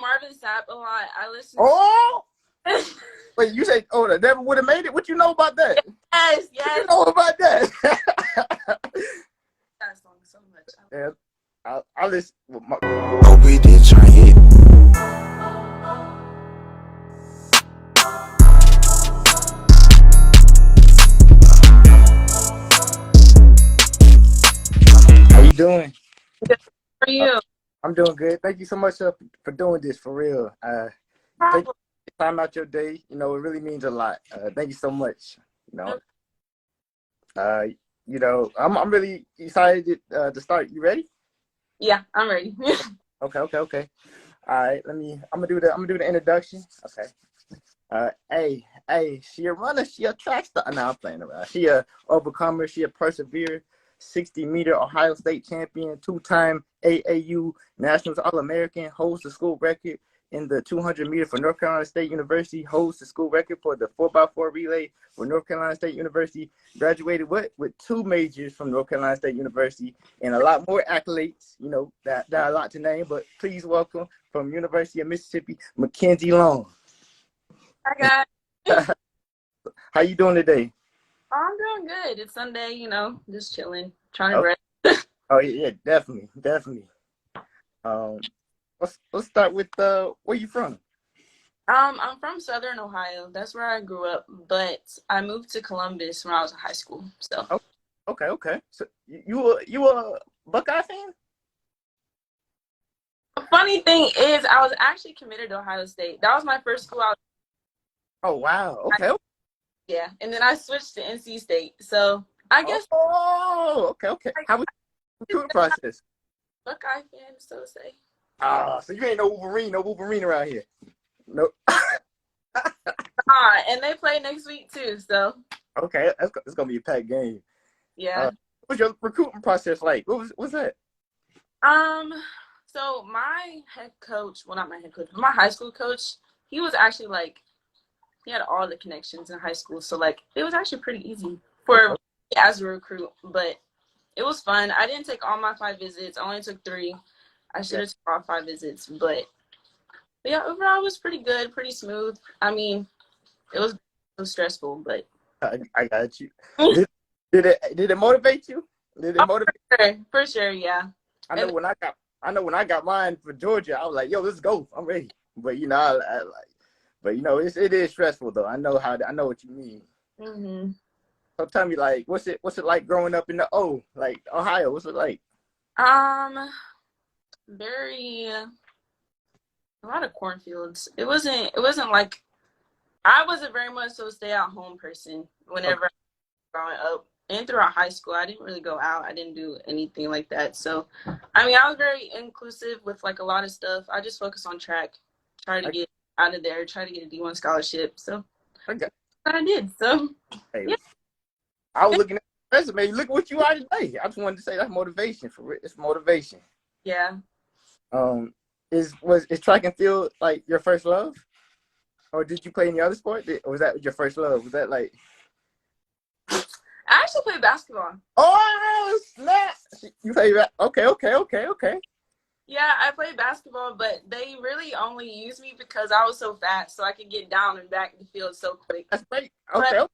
Marvin Sapp a lot. I listen. Oh, wait, you say, oh, that never would have made it? What you know about that? Yes. What you know about that? That song so much. Yeah, I listen. Oh, we did try it. How you doing? Good for you. I'm doing good. Thank you so much for doing this, for real. Thank you for time out your day. You know, it really means a lot. Thank you so much. You know, I'm really excited to start. You ready? Yeah, I'm ready. Okay. All right, I'm gonna do the introduction. Okay. She a runner, she a track star. No, I'm playing around. She a overcomer, she a persevered, 60-meter Ohio State champion, 2-time AAU Nationals All-American, holds the school record in the 200-meter for North Carolina State University, holds the school record for the 4x4 relay for North Carolina State University, graduated with 2 majors from North Carolina State University, and a lot more accolades, you know, that are a lot to name, but please welcome from University of Mississippi, Mckenzie Long. Hi, guys. How you doing today? I'm doing good. It's Sunday, you know, just chilling, trying to rest. Oh yeah, definitely. Let's start with where you from? I'm from Southern Ohio. That's where I grew up, but I moved to Columbus when I was in high school. So. Okay. So you a Buckeye fan? The funny thing is, I was actually committed to Ohio State. That was my first school. Oh wow. Okay. Yeah, and then I switched to NC State. So I guess. Oh, okay. How was the recruiting process? Buckeye fan, so to say. So you ain't no Wolverine around here. Nope. And they play next week too. So. Okay, it's gonna be a packed game. Yeah. What's your recruiting process like? What's that? So my head coach, well, not my head coach, but my high school coach, he was actually like, he had all the connections in high school. So like, it was actually pretty easy for as a recruit, but it was fun. I didn't take all my 5 visits. I only took 3. I should have took all 5 visits, but yeah, overall it was pretty good, pretty smooth. I mean, it was stressful, but I got you. Did it motivate you? Did it motivate? For sure, yeah. I know when I got mine for Georgia, I was like, "Yo, let's go! I'm ready." But you know, it is stressful though. I know what you mean. Mm-hmm. So tell me, like, what's it like growing up in the like Ohio? What's it like? Very a lot of cornfields. It wasn't like, I wasn't very much so stay-at-home person whenever I was growing up. And throughout high school, I didn't really go out. I didn't do anything like that. So, I mean, I was very inclusive with like a lot of stuff. I just focused on track, try to get out of there, try to get a D1 scholarship. So, that's what I did. So, yeah. I was looking at the resume. Look what you are today. I just wanted to say that's motivation for it. It's motivation. Yeah. Is track and field like your first love, or did you play any other sport? Or was that your first love? Was that like? I actually played basketball. Oh snap! You play okay. Yeah, I played basketball, but they really only used me because I was so fast, so I could get down and back the field so quick. That's great. Okay.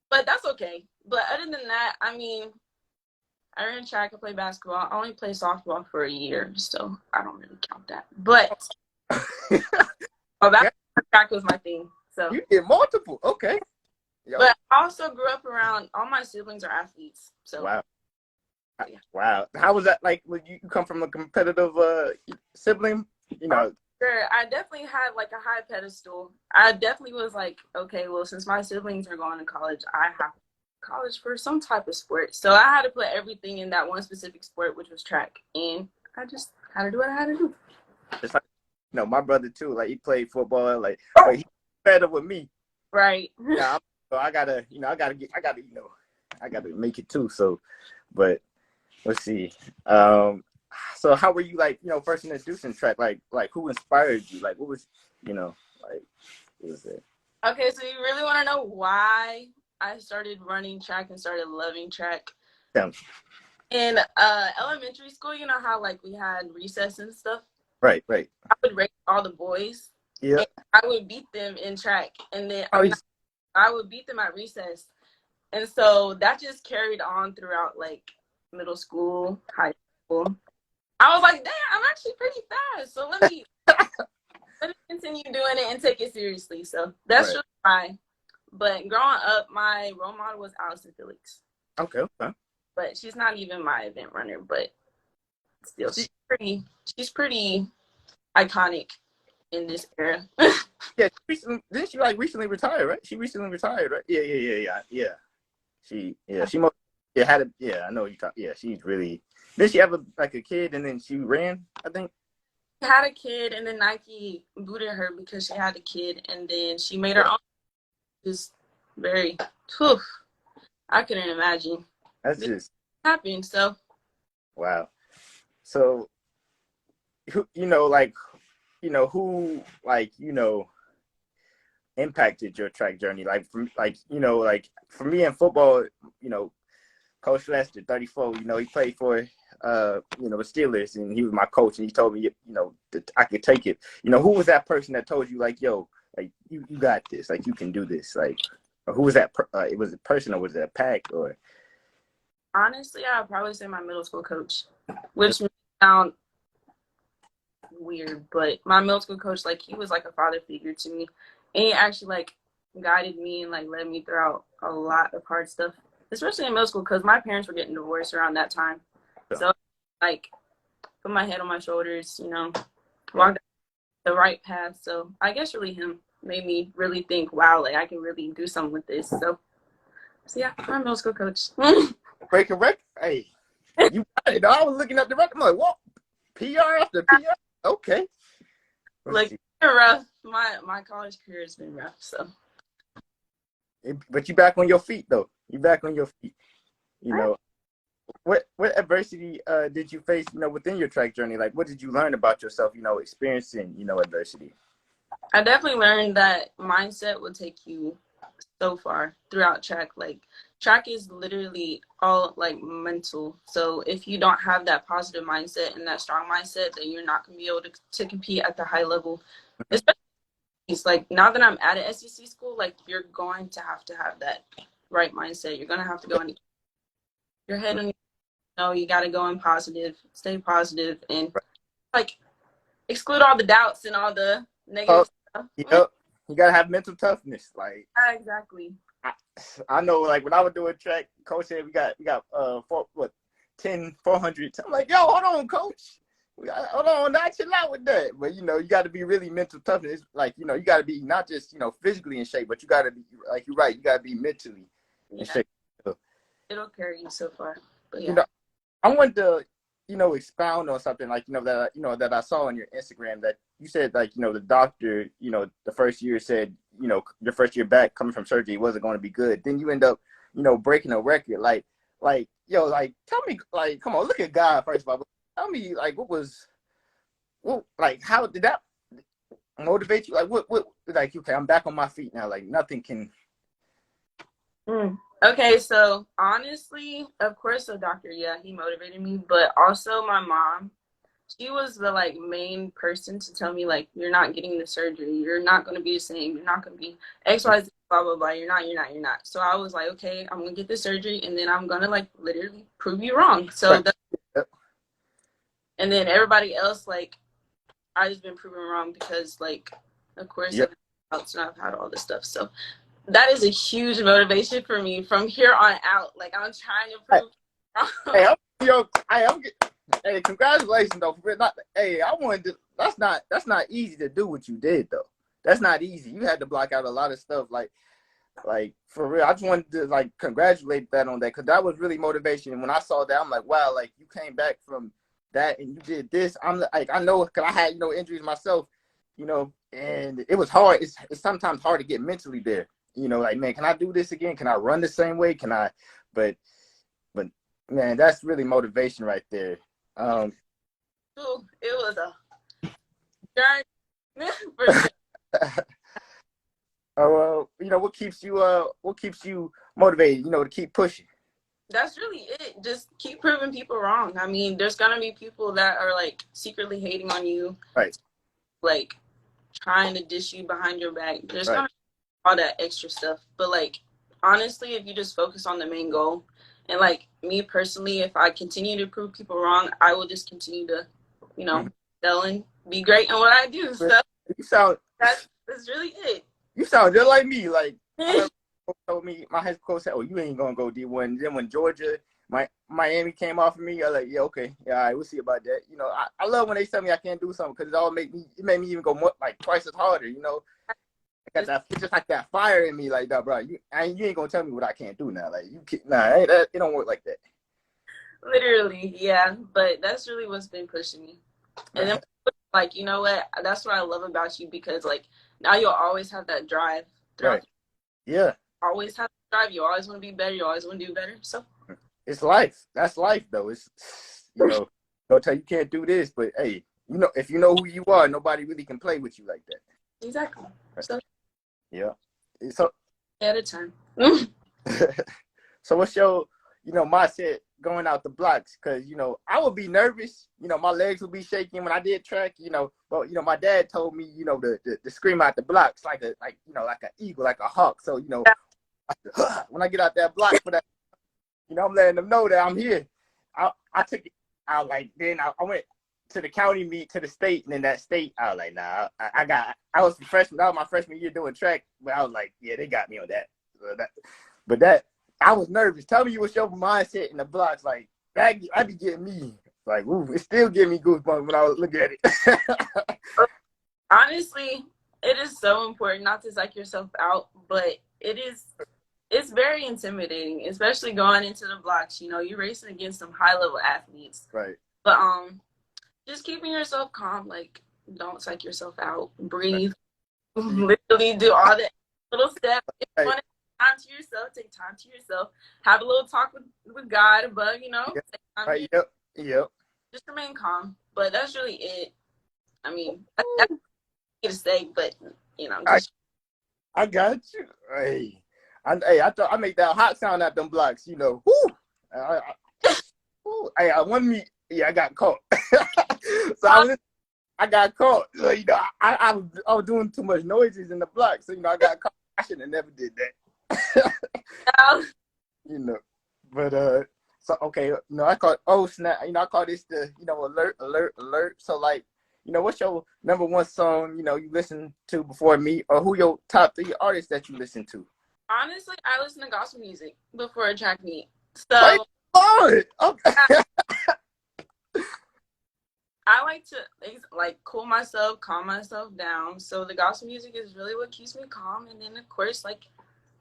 But that's okay. But other than that, I mean, I ran track, I played basketball. I only played softball for a year, so I don't really count that. But track was my thing. So you did multiple. Okay. Yo. But I also grew up around, all my siblings are athletes. So wow. Wow. How was that like? Would you come from a competitive sibling? You know. Sure. I definitely had like a high pedestal. I definitely was like, okay, well, since my siblings are going to college, I have college for some type of sport. So I had to put everything in that one specific sport, which was track. And I just had to do what I had to do. It's like, you know, my brother too, like he played football, like he's better with me. Right. Yeah. So I gotta make it too. So, but let's see. So how were you like, you know, first introducing track? Like who inspired you? Like what was, you know, like what was it? Okay, so you really want to know why I started running track and started loving track? Yeah. In elementary school, you know how like we had recess and stuff? Right. I would race all the boys, Yeah. and I would beat them in track, and then Oh, I would beat them at recess, and so that just carried on throughout like middle school, high school. I was like, damn, I'm actually pretty fast, so let me continue doing it and take it seriously. So that's right. really why. But growing up, my role model was Allison Felix. Okay. But she's not even my event runner, but still, She, she's pretty iconic in this era. yeah, didn't she like recently retired, right? She recently retired, right? Yeah. She most had a I know you talk. Yeah, she's really. Did she have a kid and then she ran? I think. She had a kid, and then Nike booted her because she had a kid, and then she made her Yeah, own. Just very, whew, I couldn't imagine that's this just happening. So wow. So who who impacted your track journey? Like for me in football, Coach Lester, 34, he played for the Steelers, and he was my coach, and he told me, that I could take it. Who was that person that told you, like, yo, like, you got this, like, you can do this, like, or who was that? It was a person, or was it a pack, or? honestly, I'd probably say my middle school coach, which may sound weird, but my middle school coach, like, he was like a father figure to me, and he actually like guided me and like led me throughout a lot of hard stuff, especially in middle school because my parents were getting divorced around that time. So like put my head on my shoulders, walk the right path. So I guess really him made me really think, wow, like I can really do something with this. So yeah, my middle school coach. Breaking record? Hey, you got it. I was looking at the record. I'm like, what? PR after PR? Okay. Like, it's been rough. My college career has been rough. So, But you back on your feet, though. You back on your feet. What adversity did you face, within your track journey? Like, what did you learn about yourself, experiencing, adversity? I definitely learned that mindset will take you so far throughout track. Like, track is literally all like mental. So if you don't have that positive mindset and that strong mindset, then you're not going to be able to compete at the high level. Especially like now that I'm at an SEC school, like you're going to have that right mindset. You're going to have to go in your head and you got to go in positive, stay positive, and like exclude all the doubts and all the negative stuff. Yep. You gotta have mental toughness. Like, Exactly. I know, like when I was doing track, coach said we got 400. I'm like, yo, hold on, coach. Hold on, not chill out with that. But you got to be really mental toughness. Like, you got to be not just physically in shape, but you got to be, like, you're right. You got to be mentally in shape. It'll carry you so far. But I wanted to, expound on something like, that I saw on your Instagram that you said, like, the doctor, the first year said, your first year back coming from surgery wasn't going to be good. Then you end up, breaking a record. Like, tell me, like, come on, look at God, first of all. Tell me, like, how did that motivate you? Like, like, okay, I'm back on my feet now. Like, nothing can. Okay, so honestly, of course, the doctor, yeah, he motivated me, but also my mom, she was the like main person to tell me like, you're not getting the surgery, you're not going to be the same, you're not going to be XYZ, blah blah blah, you're not. So I was like, okay, I'm gonna get the surgery, and then I'm gonna like literally prove you wrong. So and then everybody else, like, I just been proven wrong because like, of course, I've had all this stuff. So that is a huge motivation for me from here on out. Like, I'm trying to prove. Hey, congratulations though. I wanted to. That's not easy to do what you did though. That's not easy. You had to block out a lot of stuff. Like for real. I just wanted to like congratulate that on that because that was really motivation. And when I saw that, I'm like, wow, like you came back from that and you did this. I'm like, I know because I had injuries myself, and it was hard. It's sometimes hard to get mentally there. Like, man, can I do this again? Can I run the same way? Can I? But man, that's really motivation right there. It was a journey for sure. What keeps you motivated? To keep pushing. that's really it. Just keep proving people wrong. I mean, there's gonna be people that are like secretly hating on you, Right. like trying to dish you behind your back. There's Right. gonna be all that extra stuff. But like honestly, if you just focus on the main goal, and like me personally, if I continue to prove people wrong, I will just continue to, you know, excel and be great in what I do. So You sound that's really it. you sound just like me. Like I remember coach told me, my high school coach said, "Oh, you ain't gonna go D1." Then when Georgia, Miami came off of me, I was like, "Yeah, okay, yeah, all right, we'll see about that." You know, I love when they tell me I can't do something because it made me even go more, like twice as harder. You know, I got that, it's just like that fire in me, like that, bro. You ain't gonna tell me what I can't do now. Like it don't work like that. Literally, yeah. But that's really what's been pushing me. And then, like, you know what? That's what I love about you because, like, now you'll always have that drive. Right. Yeah. Always have that drive. You always want to be better. You always want to do better. So it's life. That's life, though. It's, you know, don't tell you can't do this, but hey, you know, if you know who you are, nobody really can play with you like that. Exactly. So yeah. So at a time. So what's your, mindset going out the blocks? Because, I would be nervous. My legs would be shaking when I did track, but, my dad told me, to scream out the blocks like an eagle, like a hawk. So, when I get out that block for that, I'm letting them know that I'm here. I took it out then I went to the county meet, to the state, and in that state, I was like, nah, I was a freshman. That was my freshman year doing track, but I was like, yeah, they got me on that. But I was nervous. Tell me what's your mindset in the blocks. Like, I be getting me. Like, ooh, it still give me goosebumps when I look at it. Honestly, it is so important not to psych yourself out, but it's very intimidating, especially going into the blocks. You're racing against some high-level athletes. Right. But just keeping yourself calm, like, don't psych yourself out. Breathe. Right. Literally do all the little steps. If you Right. want to take time to yourself. Have a little talk with God above, Yep. Take time Right. Yep. just remain calm. But that's really it. I mean, that's to say, but, just. I got you. Hey. I thought I make that hot sound at them blocks, Woo! Hey, I got caught. So I got caught. So, I was doing too much noises in the block. So, I got caught. I should have never did that. But so okay, I caught, oh snap, I call this the, alert. So like, what's your number one song, you listen to before me, or who your top 3 artists that you listen to? Honestly, I listen to gospel music before a track meet. So okay. I like to cool myself, calm myself down. So the gospel music is really what keeps me calm. And then of course, like,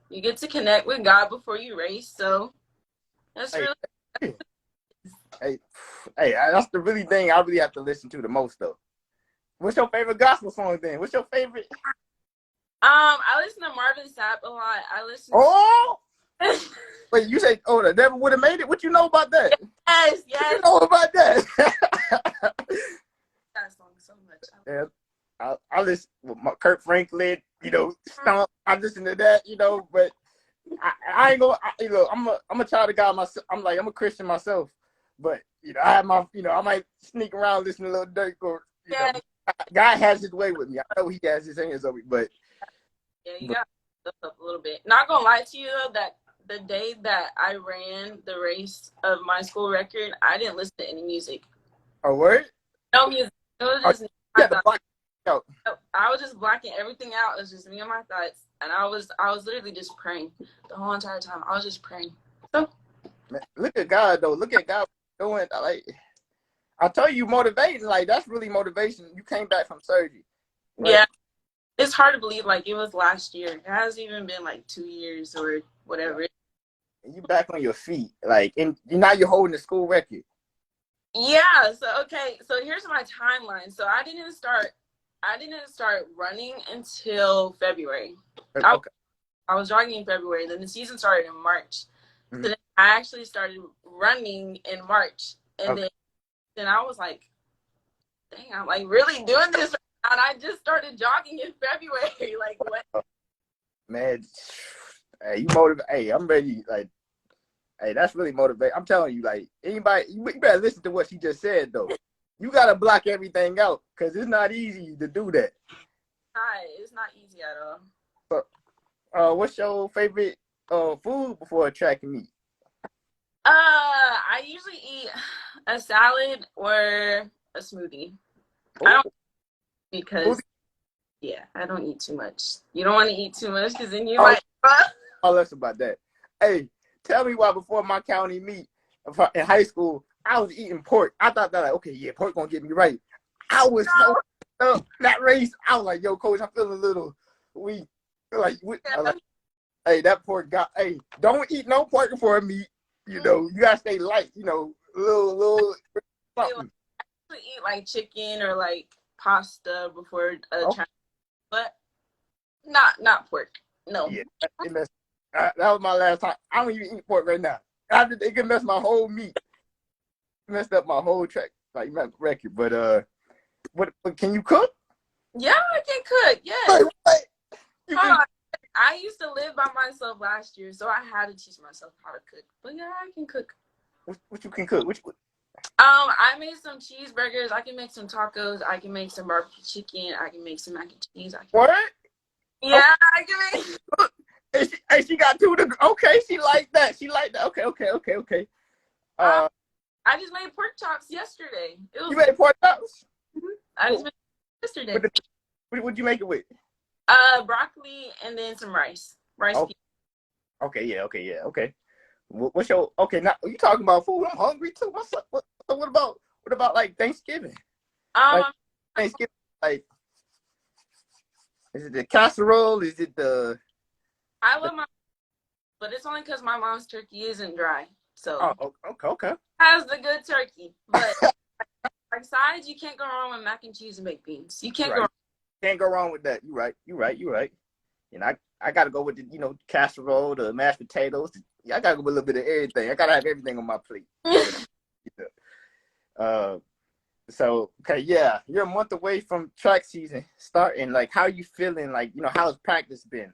you get to connect with God before you race. So that's really. Hey, that's the really thing I really have to listen to the most though. What's your favorite gospel song then? What's your favorite? I listen to Marvin Sapp a lot. I listen. Oh. Wait, you say, oh, the devil would have made it? What you know about that? Yes. What you know about that? That song so much. Yeah, I listen with Kurt Franklin, Stomp. I listen to that, but I ain't gonna. Look, I'm a child of God myself. I'm a Christian myself, but I have my, I might sneak around listening to Little Dirk, or God has his way with me. I know He has His hands over me, but you got up a little bit. Not gonna lie to you though, that the day that I ran the race of my school record, I didn't listen to any music. A word? No music. It was just I was just blocking everything out. It was just me and my thoughts, and I was literally just praying the whole entire time. I was just praying. So, man, look at God though. Look at God doing. Like, I told you, motivating. Like, that's really motivation. You came back from surgery. Right? Yeah, it's hard to believe. Like, it was last year. It hasn't even been like 2 years or whatever. And you back on your feet. Like, and now you're holding the school record. Yeah. So here's my timeline. So I didn't start running until February. Okay. I was jogging in February. Then the season started in March. Mm-hmm. So then I actually started running in March, and then I was like, "Dang, I'm like really doing this." And I just started jogging in February. Like, what? Man, hey, you motivate. Hey, I'm ready. Like, Hey, that's really motivating. I'm telling you, like anybody, you better listen to what she just said though. You gotta block everything out because it's not easy to do that. Hi, it's not easy at all. So, what's your favorite food before track and meet? I usually eat a salad or a smoothie. I Oh, don't because yeah, I don't eat too much. You don't want to eat too much because then you oh, might. oh, less about that. Hey, tell me why before my county meet in high school, I was eating pork. I thought that like, okay, yeah, pork gonna get me right. I was so that race. I was like, yo, coach, I'm feeling a little weak. Like, I was like, hey, that pork got. Hey, don't eat no pork before a meet. You know, you gotta stay light. You know, little something. I eat like chicken or like pasta before a Oh, track, but not pork. No. yeah, that was my last time. I don't even eat pork right now. After they can mess my whole meat, messed up my whole track, like record. But can you cook? Yeah, I can cook. Yes. Like what? You can, I used to live by myself last year, so I had to teach myself how to cook. But yeah, I can cook. what you can cook? I made some cheeseburgers. I can make some tacos. I can make some barbecue chicken. I can make some mac and cheese. What? Yeah, Okay. I can make. She got two. Okay, she like that. She like that. Okay. Um, Uh, I just made pork chops yesterday. It was you good. made pork chops. I just made it yesterday. What'd you make it with? Broccoli and then some rice. Rice. Oh, okay, yeah, okay. What's your okay? Now you talking about food? I'm hungry too. What's up? What about like Thanksgiving? Like Um, Thanksgiving, like is it the casserole? Is it the? I love my, but it's only because my mom's turkey isn't dry, so Oh, okay. it has the good turkey. But like sides, you can't go wrong with mac and cheese and baked beans. You can't You're go right. wrong. Can't go wrong with that. You're right. And I gotta go with the casserole, the mashed potatoes. I gotta go with a little bit of everything. I gotta have everything on my plate. uh, so okay, yeah, you're a month away from track season starting. Like, how you feeling? Like, how's practice been?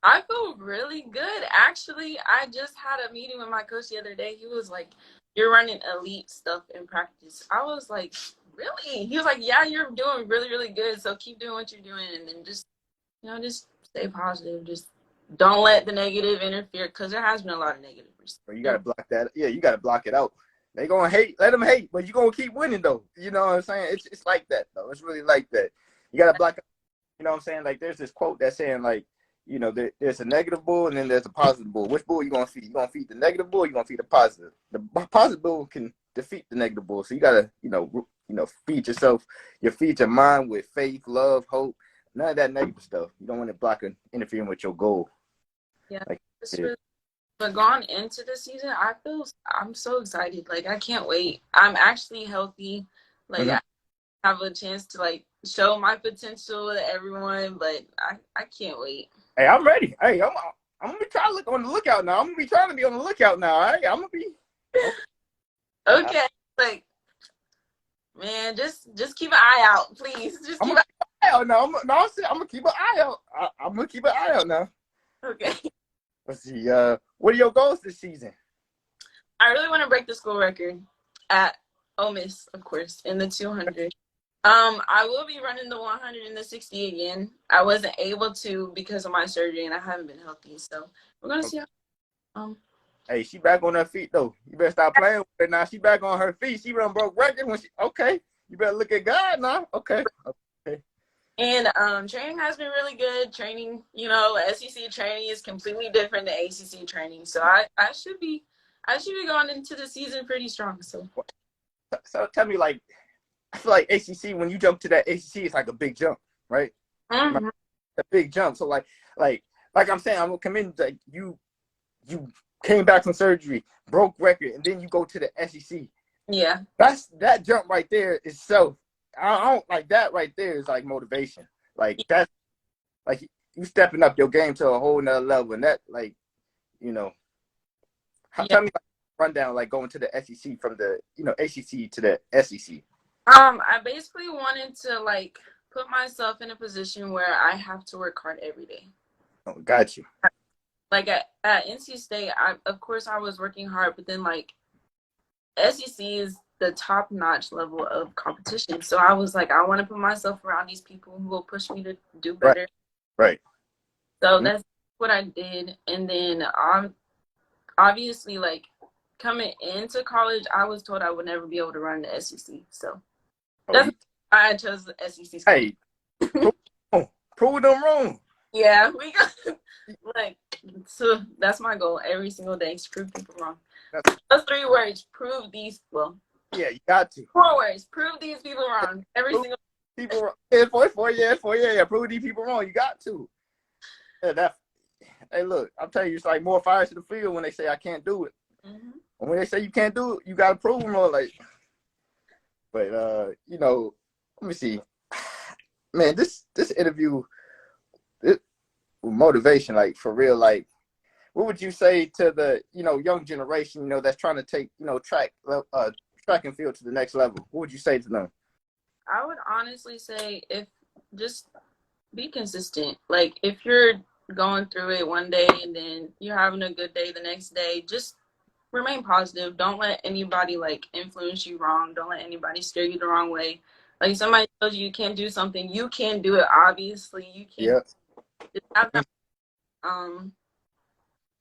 I feel really good. Actually, I just had a meeting with my coach the other day. He was like, "You're running elite stuff in practice." I was like, "Really?" He was like, "Yeah, you're doing really, really good. So keep doing what you're doing, and then just stay positive. Just don't let the negative interfere, because there has been a lot of negative. So you gotta block that. Yeah, you gotta block it out. They gonna hate. Let them hate, but you gonna keep winning though. You know what I'm saying? It's like that though. It's really like that. You gotta block. You know what I'm saying? Like, there's this quote that's saying like, there's a negative bull and then there's a positive bull. Which bull you gonna feed? You gonna feed the negative bull? Or you gonna feed the positive? The positive bull can defeat the negative bull. So you gotta, feed yourself. You feed your mind with faith, love, hope. None of that negative stuff. You don't want it blocking, interfering with your goal. Yeah. Like, But going into the season, I'm so excited. Like, I can't wait. I'm actually healthy. Like, mm-hmm. I have a chance to like show my potential to everyone, but I can't wait. Hey, I'm ready. Hey, I'm gonna be trying to look on the lookout now. I'm gonna be trying to be on the lookout now. All right? I'm gonna be Okay. Like, man, just keep an eye out, please. Just I'm keep gonna an keep an eye out now. I'm gonna keep an eye out. I'm gonna keep an eye out now. eye. Okay. Let's see. What are your goals this season? I really want to break the school record at Ole Miss, of course, in the 200. I will be running the 100 and the 60 again. I wasn't able to because of my surgery, and I haven't been healthy. So we're gonna see how. Hey, she back on her feet though. You better stop playing with her now. She back on her feet. She run broke record when she. Okay, you better look at God now. Okay. And training has been really good. Training, SEC training is completely different than ACC training. So I should be going into the season pretty strong. So tell me, like, I feel like ACC, when you jump to that ACC, it's like a big jump, right? mm-hmm. A big jump. So like I'm saying, I'm gonna come in like you came back from surgery, broke record, and then you go to the SEC. Yeah. That jump right there is so. I don't like that right there is like motivation. Like that's like you stepping up your game to a whole nother level, and that tell me like, rundown like going to the SEC from the ACC to the SEC. I basically wanted to like put myself in a position where I have to work hard every day. Oh, got you. like at NC State, of course I was working hard, but then like SEC is the top notch level of competition. So I was like, I want to put myself around these people who will push me to do Right. better. Right. So that's what I did. And then obviously, like coming into college, I was told I would never be able to run the SEC. So that's why I chose the SEC school. Hey, prove them wrong. Yeah, we got like, so that's my goal every single day, is prove people wrong. Those 3 words, prove these, well, yeah, you got to. 4 words, prove these people wrong every single people wrong. Yeah, prove these people wrong. You got to. Yeah, hey, look, I'm telling you, it's like more fire to the field when they say I can't do it. Mm-hmm. And when they say you can't do it, you got to prove them wrong. Like, but you know, let me see. Man, this interview, motivation, like for real, like what would you say to the young generation that's trying to take track and field to the next level? What would you say to them? I would honestly say, if just be consistent. Like if you're going through it one day and then you're having a good day the next day, just remain positive. Don't let anybody like influence you wrong. Don't let anybody steer you the wrong way. Like somebody tells you can't do something, you can do it. Obviously, you can. Yeah. Just have that, and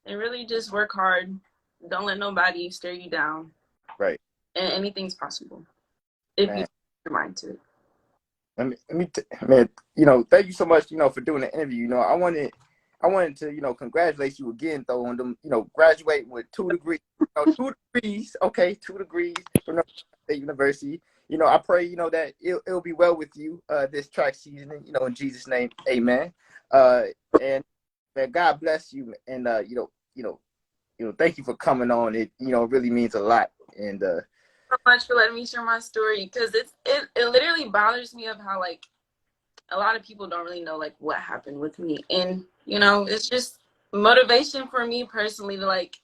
really just work hard. Don't let nobody steer you down. Right. And anything's possible if you put your mind to it. Man, thank you so much, for doing the interview. I wanted to, congratulate you again, though, on them, graduating with 2 degrees, 2 degrees, okay, 2 degrees from North State University. I pray, that it'll be well with you this track season, in Jesus' name, amen. And man, God bless you, and thank you for coming on. It really means a lot, and So much for letting me share my story, because it literally bothers me of how like a lot of people don't really know like what happened with me, and it's just motivation for me personally to like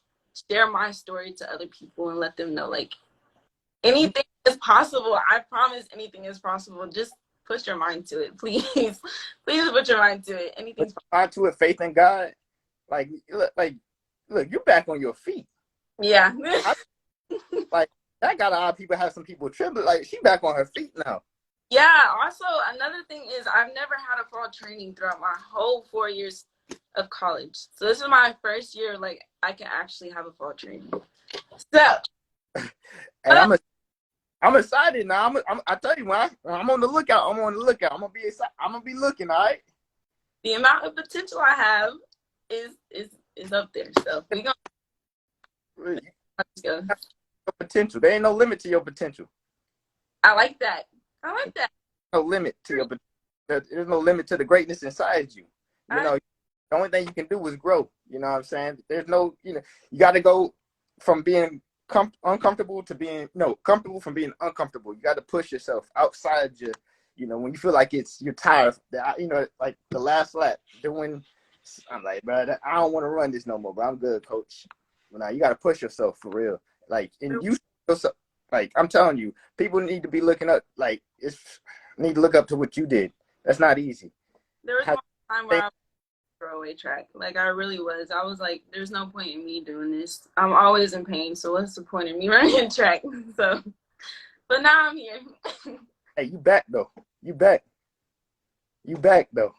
share my story to other people and let them know like anything is possible. I promise anything is possible. Just put your mind to it, please. Please put your mind to it. Anything's possible. To it, faith in God. Like look, you're back on your feet. Yeah. Like that got a lot of people, have some people trembling. Like she back on her feet now. Yeah. Also, another thing is I've never had a fall training throughout my whole 4 years of college. So this is my first year like I can actually have a fall training. So, and I'm excited now. I tell you, when I'm on the lookout. I'm gonna be excited. I'm gonna be looking. All right. The amount of potential I have is up there. So we gonna let's go. Potential. There ain't no limit to your potential. I like that. No limit to your. There's no limit to the greatness inside you. The only thing you can do is grow. You know what I'm saying? There's no. You got to go from being uncomfortable to being comfortable from being uncomfortable. You got to push yourself outside your. When you feel like you're tired. Like the last lap. Then I'm like, bro, I don't want to run this no more. But I'm good, coach. Now you got to push yourself for real. Like, and you, like, I'm telling you, people need to be looking up. Like, need to look up to what you did. That's not easy. There was one time where I was throwaway track. Like, I really was. I was like, there's no point in me doing this. I'm always in pain. So what's the point in me running track? So, but now I'm here. Hey, you back though. You back though,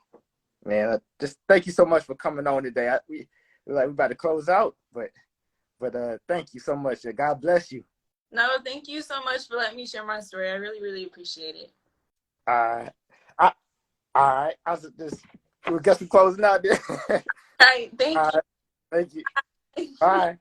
man. Just thank you so much for coming on today. We about to close out, but thank you so much. God bless you. No, thank you so much for letting me share my story. I really, really appreciate it. All right. I was just, we guess we're closing out there. All right, thank you. Thank you. Bye.